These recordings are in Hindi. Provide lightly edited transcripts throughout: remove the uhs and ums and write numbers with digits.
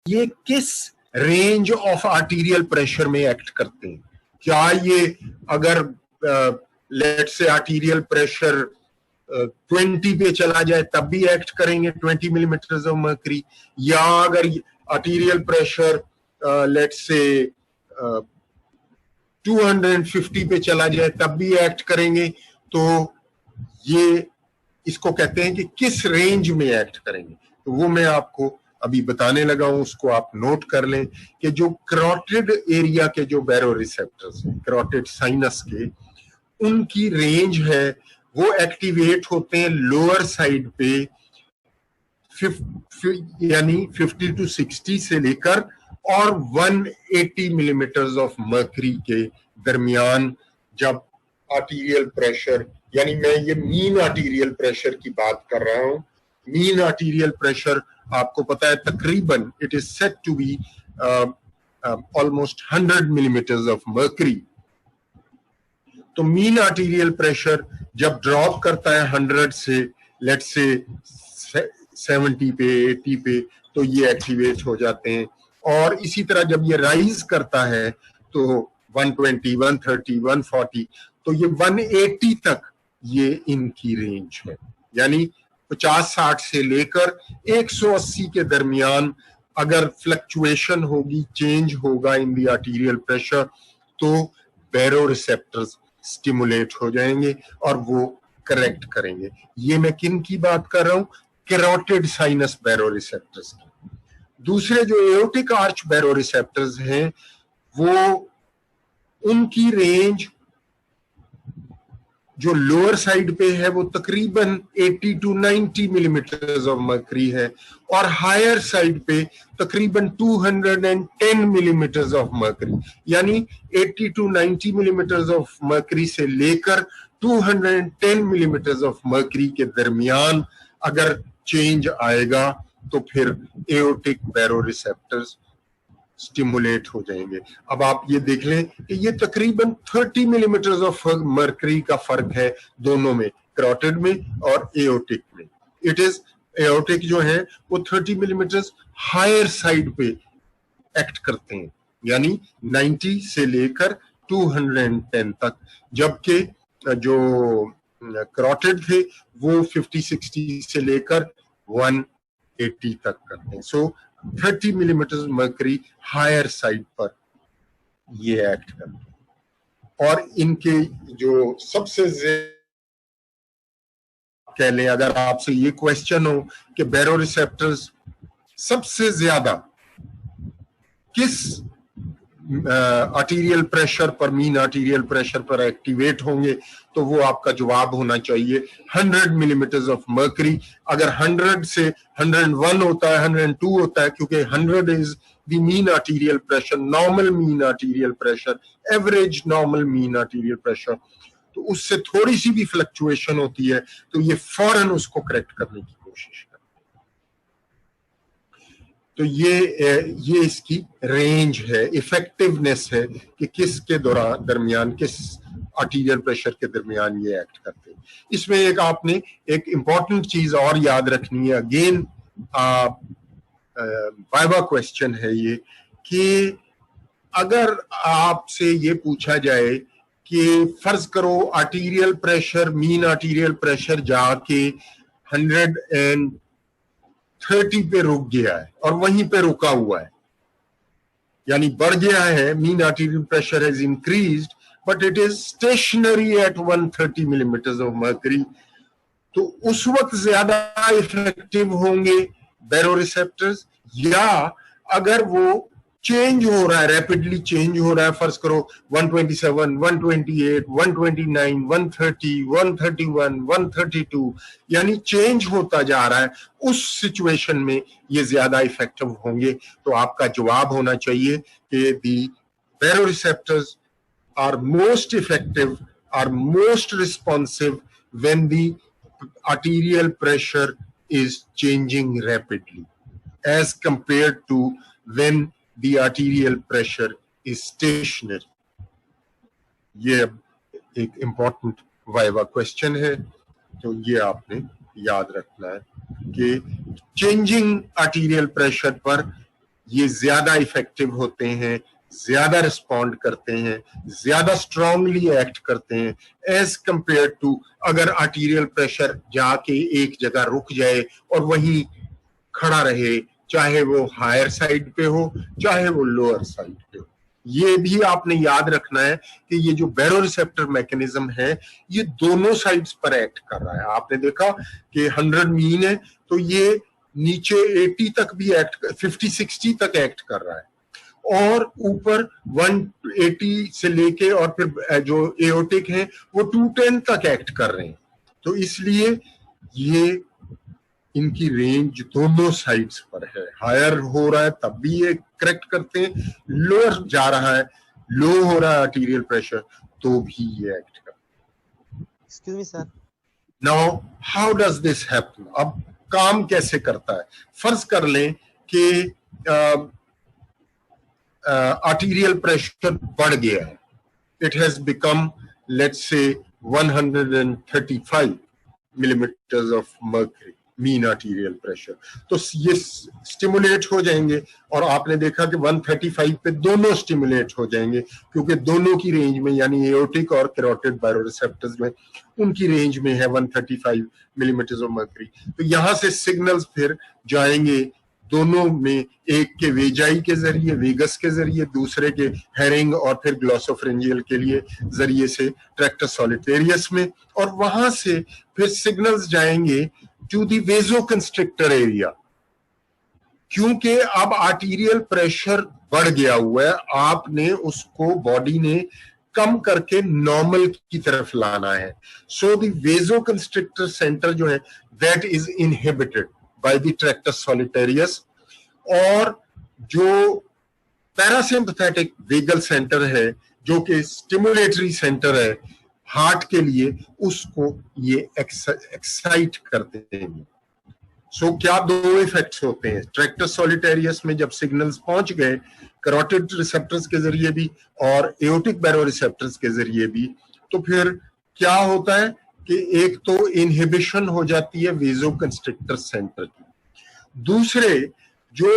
ये किस रेंज ऑफ आर्टीरियल प्रेशर में एक्ट करते हैं? क्या ये अगर लेट्स से आर्टीरियल प्रेशर 20 पे चला जाए तब भी एक्ट करेंगे 20 मिलीमीटर ऑफ मर्करी, या अगर आर्टीरियल प्रेशर लेट्स से 250 पे चला जाए तब भी एक्ट करेंगे? तो ये इसको कहते हैं कि किस रेंज में एक्ट करेंगे। तो वो मैं आपको अभी बताने लगा हूं, उसको आप नोट कर लें कि जो कैरोटिड एरिया के जो बैरोरिसेप्टर्स हैं, कैरोटिड साइनस के, उनकी रेंज है वो एक्टिवेट होते हैं लोअर साइड पे यानी 50 to 60 से लेकर और 180 मिलीमीटर ऑफ मर्करी के दरमियान। जब आर्टीरियल प्रेशर, यानी मैं ये मीन आर्टीरियल प्रेशर की बात कर रहा हूं, मीन आर्टीरियल प्रेशर आपको पता है तकरीबन it is said to be almost 100 millimetre of mercury. तो मीन आर्टीरियल प्रेशर जब ड्रॉप करता है 100 से लेट्स से 70 पे 80 पे, तो ये एक्टिवेट हो जाते हैं। और इसी तरह जब ये राइज करता है तो 120, 130, 140, तो ये 180 तक ये इनकी रेंज है। यानी 50-60 से लेकर 180 के दरमियान अगर फ्लक्चुएशन होगी, चेंज होगा इन द आर्टीरियल प्रेशर, तो बैरोरिसेप्टर्स स्टिमुलेट हो जाएंगे और वो करेक्ट करेंगे। ये मैं किन की बात कर रहा हूं? कैरोटिड साइनस बैरोरिसेप्टर्स की। दूसरे जो एओर्टिक आर्च बैरोरिसेप्टर्स हैं, वो उनकी रेंज जो लोअर साइड पे है वो तकरीबन 80 to 90 मिलीमीटर ऑफ मर्करी है, और हायर साइड पे तकरीबन 210 मिलीमीटर ऑफ मर्करी। यानी 80 to 90 मिलीमीटर ऑफ मर्करी से लेकर 210 मिलीमीटर ऑफ मर्करी के दरमियान अगर चेंज आएगा तो फिर एओर्टिक बैरोरिसेप्टर्स स्टिमुलेट हो जाएंगे। अब आप ये देख लें कि ये तकरीबन 30 मिलीमीटर ऑफ मर्करी का फर्क है दोनों में, कैरोटिड में और एओर्टिक में। इट इज एओर्टिक जो है वो 30 मिलीमीटर हायर साइड पे एक्ट करते हैं, यानी 90 से लेकर 210 तक, जबकि जो कैरोटिड थे वो 50-60 से लेकर 180 तक करते हैं। सो 30 मिलीमीटर मर्करी हायर साइड पर ये एक्ट करते हैं। और इनके जो सबसे कह लें, अगर आपसे ये क्वेश्चन हो कि बैरोरिसेप्टर्स सबसे ज्यादा किस आर्टीरियल प्रेशर पर, मीन आर्टीरियल प्रेशर पर एक्टिवेट होंगे, तो वो आपका जवाब होना चाहिए 100 मिलीमीटर ऑफ मर्करी। अगर 100 से 101 होता है, 102 होता है, क्योंकि 100 is the mean arterial pressure, normal mean arterial pressure, average normal mean arterial pressure, तो उससे थोड़ी सी भी फ्लक्चुएशन होती है तो ये फौरन उसको करेक्ट करने की कोशिश करते हैं। तो ये इसकी रेंज है, इफेक्टिवनेस है कि किसके दरमियान, किस आर्टीरियल प्रेशर के दरमियान ये एक्ट करते हैं। इसमें एक आपने एक इंपॉर्टेंट चीज और याद रखनी है, अगेन वाइवा क्वेश्चन है ये, कि अगर आपसे ये पूछा जाए कि फर्ज करो arterial pressure, mean arterial pressure जाके 130 पे रुक गया है और वहीं पे रुका हुआ है, यानी बढ़ गया है, mean arterial pressure has increased but it is stationary at 130 millimetre of mercury, तो उस वक्त ज्यादा इफेक्टिव होंगे बैरोरिसेप्टर्स, या अगर वो चेंज हो रहा है, रैपिडली चेंज हो रहा है, फर्ज करो 127, 128, 129, 130, 131, 132, यानी चेंज होता जा रहा है, उस सिचुएशन में ये ज्यादा इफेक्टिव होंगे। तो आपका जवाब होना चाहिए कि दी baroreceptors are most effective, are most responsive when the arterial pressure is changing rapidly as compared to when the arterial pressure is stationary. ये एक important वाइवा क्वेश्चन है, तो ये आपने याद रखना है कि चेंजिंग आर्टीरियल प्रेशर पर ये ज्यादा इफेक्टिव होते हैं, ज्यादा रिस्पॉन्ड करते हैं, ज्यादा स्ट्रांगली एक्ट करते हैं एज कंपेयर टू अगर आर्टीरियल प्रेशर जाके एक जगह रुक जाए और वहीं खड़ा रहे, चाहे वो हायर साइड पे हो चाहे वो लोअर साइड पे हो। ये भी आपने याद रखना है कि ये जो बैरोरिसेप्टर मैकेनिज्म है ये दोनों साइड्स पर एक्ट कर रहा है। आपने देखा कि 100 मीन है तो ये नीचे 80 तक भी एक्ट, 50-60 तक एक्ट कर रहा है और ऊपर 180 से लेके और फिर जो एओटिक है वो 210 तक एक्ट कर रहे हैं। तो इसलिए ये इनकी रेंज दोनों साइड्स पर है। हायर हो रहा है तब भी ये करेक्ट करते हैं, लोअर जा रहा है, लो हो रहा है आर्टीरियल प्रेशर तो भी ये एक्ट करते हैं। Excuse me sir, now how does this happen? अब काम कैसे करता है? फर्ज कर लें कि आर्टीरियल प्रेशर बढ़ गया है, it has become let's say 135 millimetres of mercury mean arterial pressure, तो ये स्टिमुलेट हो जाएंगे और आपने देखा कि 135 पे दोनों स्टिमुलेट हो जाएंगे क्योंकि दोनों की रेंज में यानी एओर्टिक और कैरोटिड बायोरिसेप्टर्स में उनकी रेंज में है 135 मिलीमीटर्स ऑफ मर्करी। तो यहां से सिग्नल्स फिर जाएंगे दोनों में, एक के वेजाई के जरिए, वेगस के जरिए, दूसरे के हेरिंग और फिर ग्लॉसोफ्रेंजियल के लिए जरिए से ट्रैक्टस सॉलिटेरियस में, और वहां से फिर सिग्नल्स जाएंगे टू दी वेजोकंस्ट्रिक्टर एरिया। क्योंकि अब आर्टीरियल प्रेशर बढ़ गया हुआ है, आपने उसको बॉडी ने कम करके नॉर्मल की तरफ लाना है। सो द वेजोकंस्ट्रिक्टर सेंटर जो है that is inhibited by the tractus solitarius, और जो पैरासिम्पथेटिक वेगल सेंटर है जो कि स्टिमुलेटरी सेंटर है हार्ट के लिए, उसको ये एक्साइट करते हैं। सो क्या दो इफेक्ट्स होते हैं ट्रैक्टस सॉलिटेरियस में जब सिग्नल्स पहुंच गए कैरोटिड रिसेप्टर्स के जरिए भी और एओटिक बैरोरिसेप्टर्स के जरिए भी, तो फिर क्या होता है कि एक तो इनहिबिशन हो जाती है वेजोकंस्ट्रिक्टर सेंटर की, दूसरे जो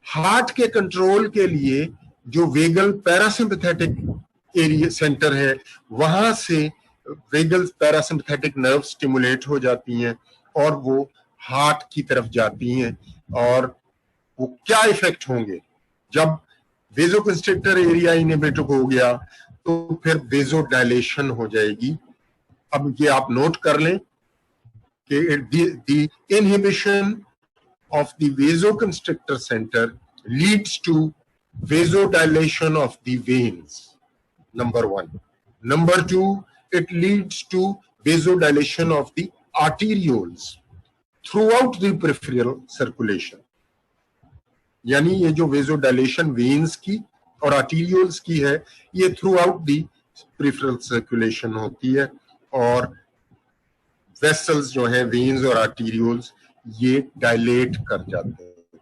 हार्ट के कंट्रोल के लिए जो वेगल पैरासिम्पथेटिक एरिया सेंटर है वहां से वेगल पैरासिम्पथेटिक नर्व स्टिमुलेट हो जाती हैं और वो हार्ट की तरफ जाती हैं। और वो क्या इफेक्ट होंगे जब वेजोकंस्ट्रिक्टर एरिया इनहिबिट हो गया तो फिर वेजोडायलेशन हो जाएगी। अब ये आप नोट कर लें कि the inhibition of the vasoconstrictor center leads to vasodilation of the veins, number one. Number two, it leads to vasodilation of the arterioles throughout the peripheral circulation. यानी ये जो vasodilation veins की और arterioles की है ये throughout the peripheral circulation होती है, और vessels जो है veins और arterioles ये डायलेट कर जाते हैं।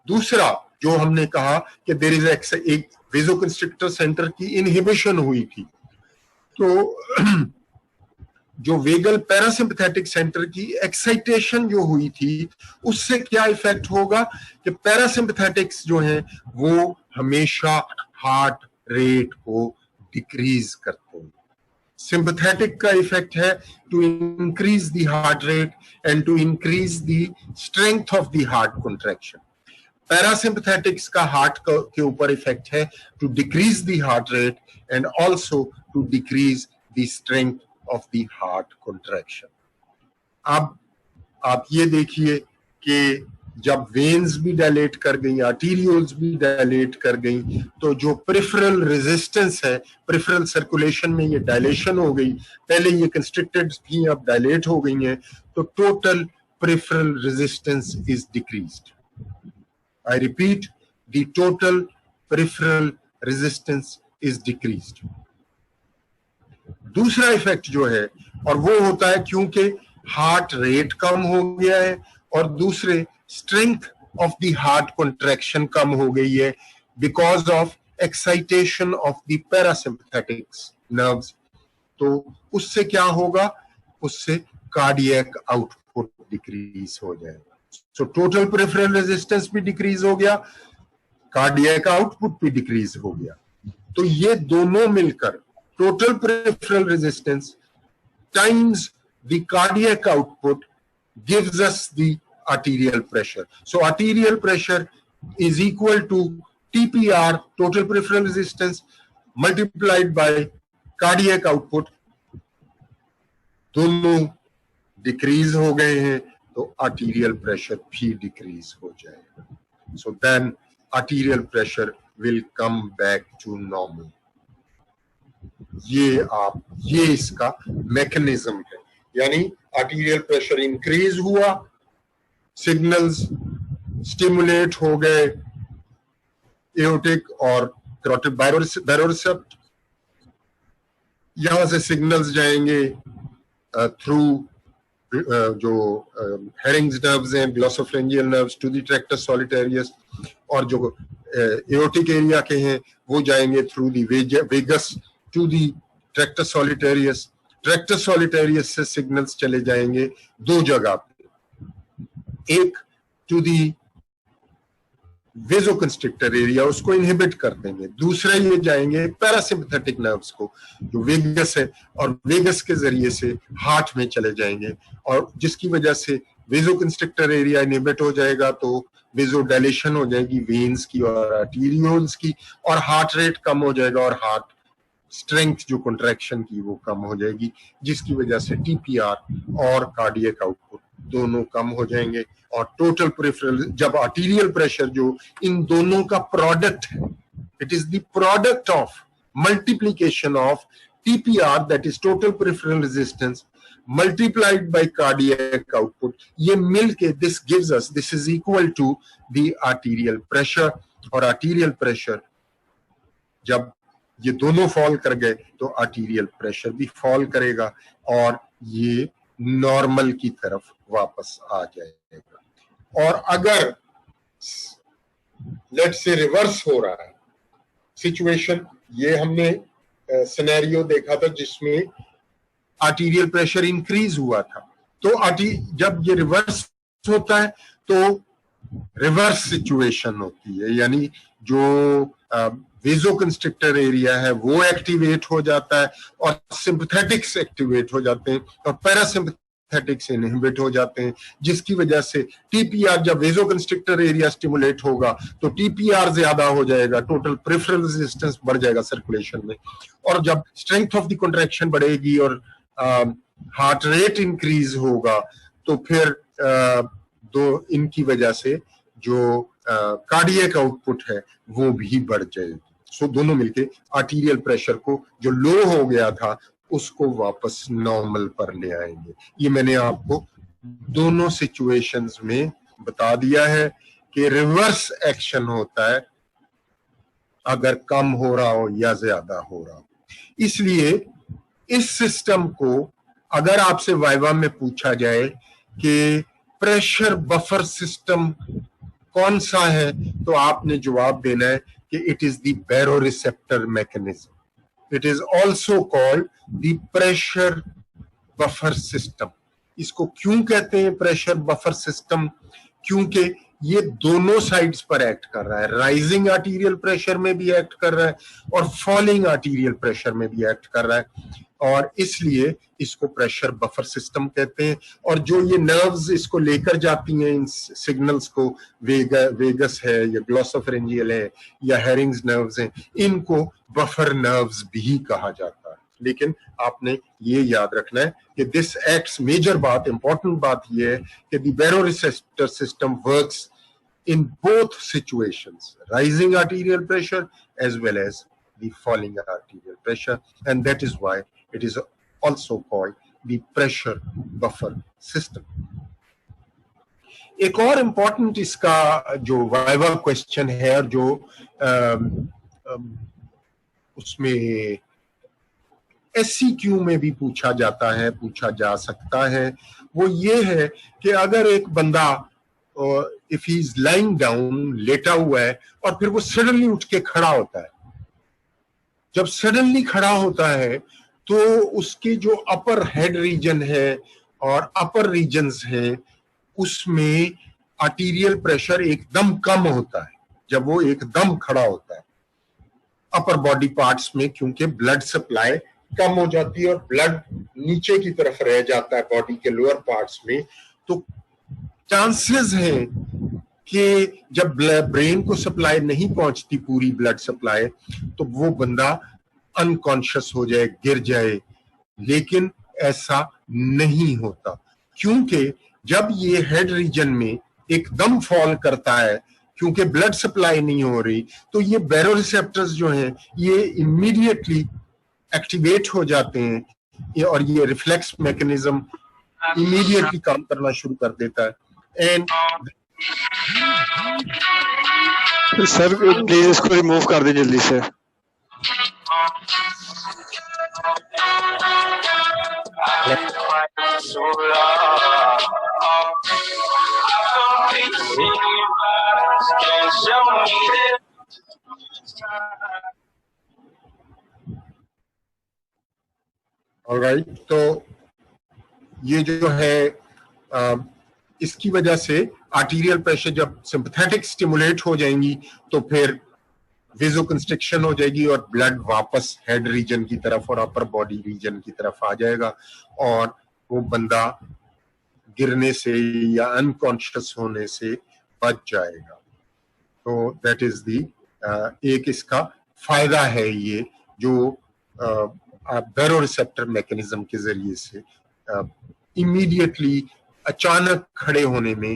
दूसरा जो हमने कहा कि देयर इज एक वेजोकंस्ट्रिक्टर सेंटर की इनहिबिशन हुई थी, तो जो वेगल पैरासिम्पथेटिक सेंटर की एक्साइटेशन जो हुई थी उससे क्या इफेक्ट होगा कि पैरासिम्पथेटिक्स जो है वो हमेशा हार्ट रेट को डिक्रीज करते हैं। सिंपैथेटिक का इफेक्ट है to increase the heart rate and to increase the strength of the heart contraction. Parasympathetics का हार्ट के ऊपर इफेक्ट है to decrease the heart rate and also to decrease the strength of the heart contraction. अब आप ये देखिए कि जब वेन्स भी डायलेट कर गई, आर्टीरियोल्स भी डायलेट कर गई, तो जो पेरिफेरल रेजिस्टेंस है, पेरिफेरल सर्कुलेशन में ये डायलेशन हो गई, पहले ये कंस्ट्रिक्टेड थी अब डायलेट हो गई हैं, तो total peripheral resistance is decreased. I repeat, the total peripheral resistance is decreased. दूसरा इफेक्ट जो है और वो होता है क्योंकि हार्ट रेट कम हो गया है और दूसरे strength of the heart contraction कम हो गई है because of excitation of the parasympathetic nerves, तो उससे क्या होगा, उससे कार्डियक आउटपुट डिक्रीज हो जाएगा। सो टोटल पेरिफेरल रेजिस्टेंस भी डिक्रीज हो गया कार्डियक आउटपुट भी डिक्रीज हो गया। तो ये दोनों मिलकर total peripheral resistance times the cardiac output gives us the arterial pressure. So arterial pressure is equal to TPR, total peripheral resistance, multiplied by cardiac output. दोनों डिक्रीज हो गए हैं तो arterial pressure भी डिक्रीज हो जाएगा. So then arterial pressure will come back to normal. ये इसका मैकेनिज्म है, यानी आर्टीरियल प्रेशर इंक्रीज हुआ, सिग्नल्स स्टिमुलेट हो गए एओर्टिक और कैरोटिड बायरोरिसेप्ट, यहां से सिग्नल्स जाएंगे थ्रू जो हेरिंग्स नर्व्स हैं, glossopharyngeal nerves to the tractus solitarius, और जो एओर्टिक एरिया के हैं वो जाएंगे through the vagus to the tractus solitarius. Tractus solitarius से सिग्नल्स चले जाएंगे दो जगह पे, एक टू दी वेजोकंस्ट्रिक्टर एरिया, उसको इनहिबिट कर देंगे, दूसरा ये जाएंगे पैरासिम्पथेटिक नर्व्स को जो वेगस है, और वेगस के जरिए से हार्ट में चले जाएंगे, और जिसकी वजह से वेजोकंस्ट्रिक्टर एरिया इनहिबिट हो जाएगा तो वेजोडाइलेशन हो जाएगी वेन्स की और आर्टेरियोल्स की, और हार्ट रेट कम हो जाएगा और हार्ट स्ट्रेंथ जो कंट्रैक्शन की वो कम हो जाएगी, जिसकी वजह से टीपीआर और कार्डियक आउटपुट दोनों कम हो जाएंगे. और टोटल पेरिफेरल, जब आर्टीरियल प्रेशर जो इन दोनों का प्रोडक्ट है, it is the product of multiplication of TPR, that is total peripheral resistance, multiplied by cardiac output, ये मिलके this gives us, this is equal to the arterial pressure. और arterial pressure जब ये दोनों फॉल कर गए तो आर्टीरियल प्रेशर भी फॉल करेगा और ये नॉर्मल की तरफ वापस आ जाएगा. और अगर लेट्स से रिवर्स हो रहा है सिचुएशन, ये हमने सिनेरियो देखा था जिसमें आर्टीरियल प्रेशर इंक्रीज हुआ था, तो जब ये रिवर्स होता है तो रिवर्स सिचुएशन होती है, यानी जो वेजोकंस्ट्रिक्टर एरिया है वो एक्टिवेट हो जाता है और सिंपैथेटिक्स एक्टिवेट हो जाते हैं और पैरासिम्पैथेटिक्स इनहिबिट हो जाते हैं, जिसकी वजह से टीपीआर, जब वेजोकंस्ट्रिक्टर एरिया स्टिमुलेट होगा तो टीपीआर ज्यादा हो जाएगा, टोटल पेरिफेरल रेजिस्टेंस बढ़ जाएगा सर्कुलेशन में, और जब स्ट्रेंथ ऑफ द कंट्रैक्शन बढ़ेगी और हार्ट रेट इंक्रीज होगा तो फिर दो इनकी वजह से जो कार्डियक आउटपुट है वो भी बढ़ जाएगी. सो दोनों मिलके आर्टीरियल प्रेशर को जो लो हो गया था उसको वापस नॉर्मल पर ले आएंगे. ये मैंने आपको दोनों सिचुएशंस में बता दिया है कि रिवर्स एक्शन होता है अगर कम हो रहा हो या ज्यादा हो रहा हो. इसलिए इस सिस्टम को अगर आपसे वाइवा में पूछा जाए कि प्रेशर बफर सिस्टम कौन सा है, तो आपने जवाब देना है कि it is the baroreceptor mechanism. It is also called the pressure buffer system. इसको क्यों कहते हैं प्रेशर बफर सिस्टम? क्योंकि ये दोनों साइड्स पर एक्ट कर रहा है, राइजिंग आर्टीरियल प्रेशर में भी एक्ट कर रहा है और फॉलिंग आर्टीरियल प्रेशर में भी एक्ट कर रहा है, और इसलिए इसको प्रेशर बफर सिस्टम कहते हैं. और जो ये नर्व्स इसको लेकर जाती हैं इन सिग्नल्स को, वेगस है या ग्लोसोफरेंजियल है या हेरिंग्स नर्व्स हैं, इनको बफर नर्व्स भी कहा जाता है. लेकिन आपने ये याद रखना है कि दिस एक्ट्स, मेजर बात, इंपॉर्टेंट बात ये है कि the baroreceptor system works in both situations, rising arterial pressure as well as the falling arterial pressure, and that is why it is also called the pressure buffer system. एक और important इसका जो वाइवा क्वेश्चन है और जो उसमें SCQ में भी पूछा जाता है, पूछा जा सकता है, वो ये है कि अगर एक बंदा if he is lying down, लेटा हुआ है, और फिर वो सडनली उठ के खड़ा होता है, जब सडनली खड़ा होता है तो उसके जो अपर हेड रीजन है और अपर रीजन्स हैं उसमें आर्टीरियल प्रेशर एकदम कम होता है. जब वो एकदम खड़ा होता है अपर बॉडी पार्ट्स में, क्योंकि ब्लड सप्लाई कम हो जाती है और ब्लड नीचे की तरफ रह जाता है बॉडी के लोअर पार्ट्स में, तो चांसेस हैं कि जब ब्रेन को सप्लाई नहीं पहुंचती पूरी ब्लड सप्लाई, तो वो बंदा अनकॉन्शियस हो जाए, गिर जाए। लेकिन ऐसा नहीं होता, क्योंकि जब ये हेड रीजन में एकदम फॉल करता है, क्योंकि ब्लड सप्लाई नहीं हो रही, तो ये बैरोरिसेप्टर्स जो हैं ये इमीडिएटली एक्टिवेट हो जाते हैं और ये रिफ्लेक्स मैकेनिज्म इमीडिएटली काम करना शुरू कर देता है। एंड सर प्लीज इसको रिमूव कर दें जल्दी से। ऑलराइट, तो ये जो है इसकी वजह से आर्टीरियल प्रेशर जब सिंपैथेटिक स्टिमुलेट हो जाएंगी तो फिर वेसोकंस्ट्रिक्शन हो जाएगी और ब्लड वापस हेड रीजन की तरफ और अपर बॉडी रीजन की तरफ आ जाएगा और वो बंदा गिरने से या अनकॉन्शियस होने से बच जाएगा। तो दैट इज दी एक इसका फायदा है, ये जो बैरोरिसेप्टर मैकेनिज्म के जरिए से इमीडिएटली अचानक खड़े होने में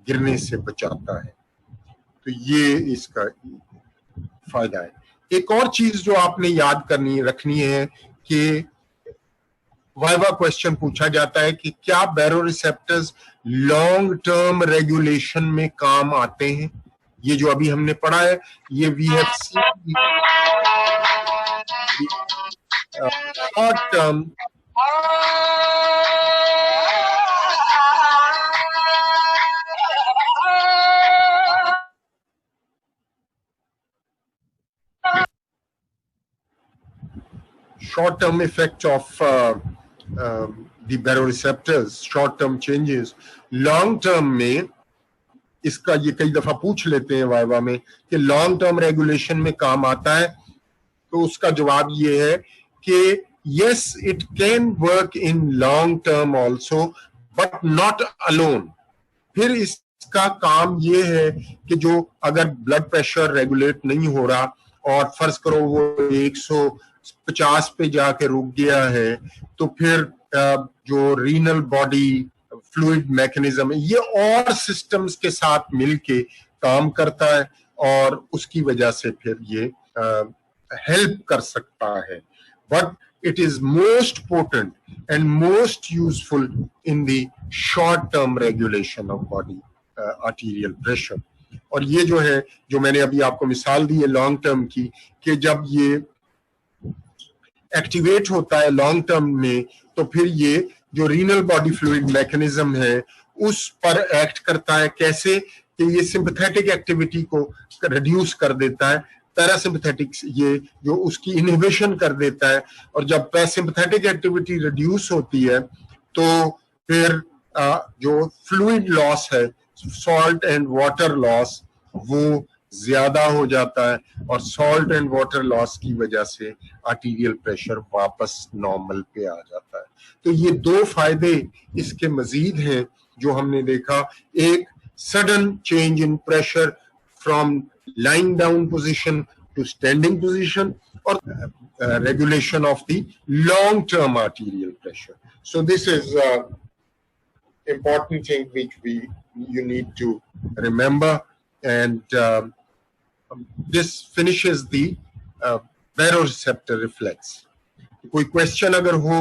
गिरने से बचाता है। तो ये इसका फायदा है। एक और चीज जो आपने याद करनी रखनी है कि वाइवा क्वेश्चन पूछा जाता है कि क्या बैरोरिसेप्टर्स लॉन्ग टर्म रेगुलेशन में काम आते हैं। ये जो अभी हमने पढ़ा है ये we have seen short term short-term effect of the baroreceptors, short-term changes. Long-term में इसका ये कई दफा पूछ लेते हैं वाइवा में कि लॉन्ग टर्म रेगुलेशन में काम आता है, तो उसका जवाब ये है कि yes, it can work in long term also, but not alone. फिर इसका काम ये है कि जो अगर ब्लड प्रेशर रेगुलेट नहीं हो रहा और फर्ज करो वो 150 पे जाके रुक गया है, तो फिर जो रीनल बॉडी फ्लूइड मैकेनिज्म है ये और सिस्टम्स के साथ मिलके काम करता है और उसकी वजह से फिर ये हेल्प कर सकता है। But it is most potent and most useful in the short term regulation of body arterial pressure. और ये जो है जो मैंने अभी आपको मिसाल दी है लॉन्ग टर्म की, कि जब ये एक्टिवेट होता है लॉन्ग टर्म में तो फिर ये जो रीनल बॉडी फ्लूइड मैकेनिज्म है उस पर एक्ट करता है। कैसे कि ये सिंपैथेटिक एक्टिविटी को रिड्यूस कर देता है, पैरासिम्पैथेटिक ये जो उसकी इनहिबिशन कर देता है, और जब पैरासिम्पैथेटिक एक्टिविटी रिड्यूस होती है तो फिर जो फ्लूइड लॉस है, सॉल्ट एंड वाटर लॉस, वो ज्यादा हो जाता है और सॉल्ट एंड वाटर लॉस की वजह से आर्टीरियल प्रेशर वापस नॉर्मल पे आ जाता है। तो ये दो फायदे इसके मजीद हैं जो हमने देखा, एक sudden change in pressure from lying down position to standing position, or regulation of the long term arterial pressure. So this is important thing which you need to remember, and this finishes the baroreceptor reflex. कोई question अगर हो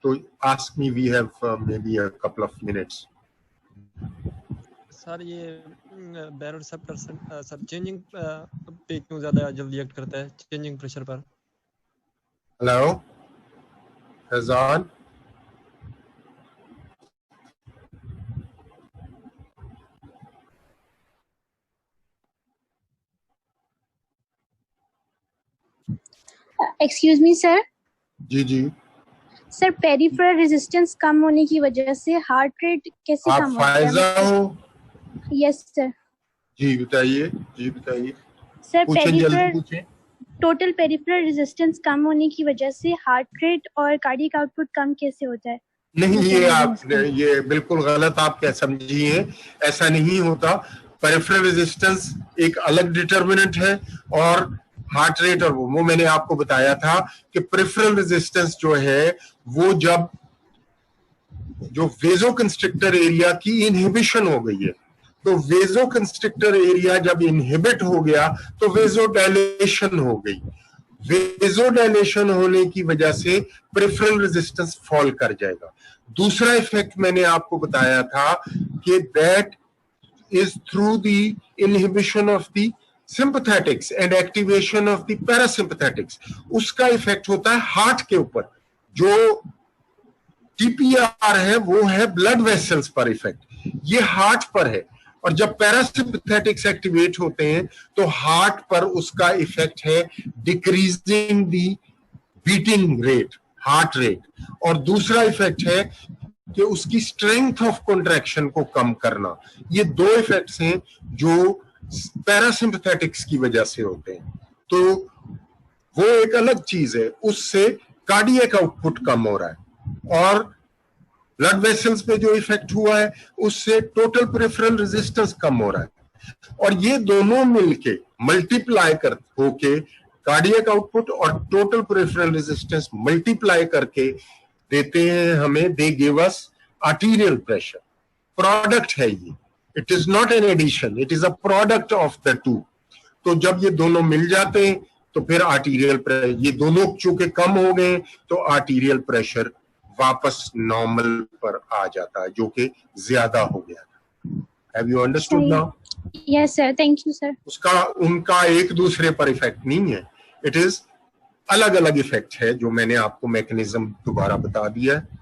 तो ask me, we have maybe a couple of minutes. Sir ये बैरोरिसेप्टर सर चेंजिंग पे क्यों ज्यादा जल्दी एक्ट करता है, चेंजिंग प्रेशर पर? Hello Faizan, excuse me sir. जी जी सर पेरिफेरल रेजिस्टेंस कम होने की वजह से हार्ट रेट कैसे कम होता है? आप फायजा हो? Yes sir. जी बताइए, जी बताइए, सर पूछें, जल्दी पेरिफेरल पूछें। टोटल पेरिफेरल रेजिस्टेंस कम होने की वजह से हार्ट रेट और कार्डियक आउटपुट कम कैसे होता है? नहीं, वो ये समझ आप नहीं ये बिल्कुल गलत आप क्या समझी हैं, ऐसा नहीं होता। पेरिफेरल रेजिस्टेंस एक अलग डिटर्मिनेंट है और हार्ट रेट और वो मैंने आपको बताया था कि पेरिफेरल रेजिस्टेंस जो है वो जब जो वेजोकंस्ट्रिक्टर एरिया की इनहिबिशन हो गई है, तो वेजोकंस्ट्रिक्टर एरिया जब इनहिबिट हो गया तो वेजोडायलेशन हो गई। वेजोडायलेशन होने की वजह से पेरिफेरल रेजिस्टेंस फॉल कर जाएगा। दूसरा इफेक्ट मैंने आपको बताया था कि that is through the inhibition of the sympathetics and activation of the parasympathetics. उसका इफेक्ट होता है हार्ट के ऊपर। जो टीपीआर है वो है ब्लड वेसल्स पर इफेक्ट, ये हार्ट पर है। और जब पैरासिम्पैथेटिक्स एक्टिवेट होते हैं तो हार्ट पर उसका इफेक्ट है डिक्रीजिंग दी बीटिंग रेट, हार्ट रेट। और दूसरा इफेक्ट है कि उसकी स्ट्रेंथ ऑफ कॉन्ट्रैक्शन को कम करना। ये दो इफेक्ट्स हैं जो पैरासिम्पैथेटिक्स की वजह से होते हैं। तो वो एक अलग चीज है, उससे कार्डियक आउटपुट कम हो रहा है। और ब्लड वेसल्स पे जो इफेक्ट हुआ है उससे टोटल पेरिफेरल रेजिस्टेंस कम हो रहा है। और ये दोनों मिलके मल्टीप्लाई कर होके कार्डियक आउटपुट और टोटल पेरिफेरल रेजिस्टेंस मल्टीप्लाई करके देते हैं हमें, they give us arterial pressure. Product है ये, it is not an addition, it is a product of the two. तो जब ये दोनों मिल जाते हैं तो फिर आर्टीरियल प्रेशर, ये दोनों चूंकि कम हो गए तो आर्टीरियल प्रेशर वापस नॉर्मल पर आ जाता है, जो कि ज्यादा हो गया था। Have you understood now? Yes sir, thank you sir. उसका उनका एक दूसरे पर इफेक्ट नहीं है, इट इज अलग अलग इफेक्ट है जो मैंने आपको मैकेनिज्म दोबारा बता दिया है।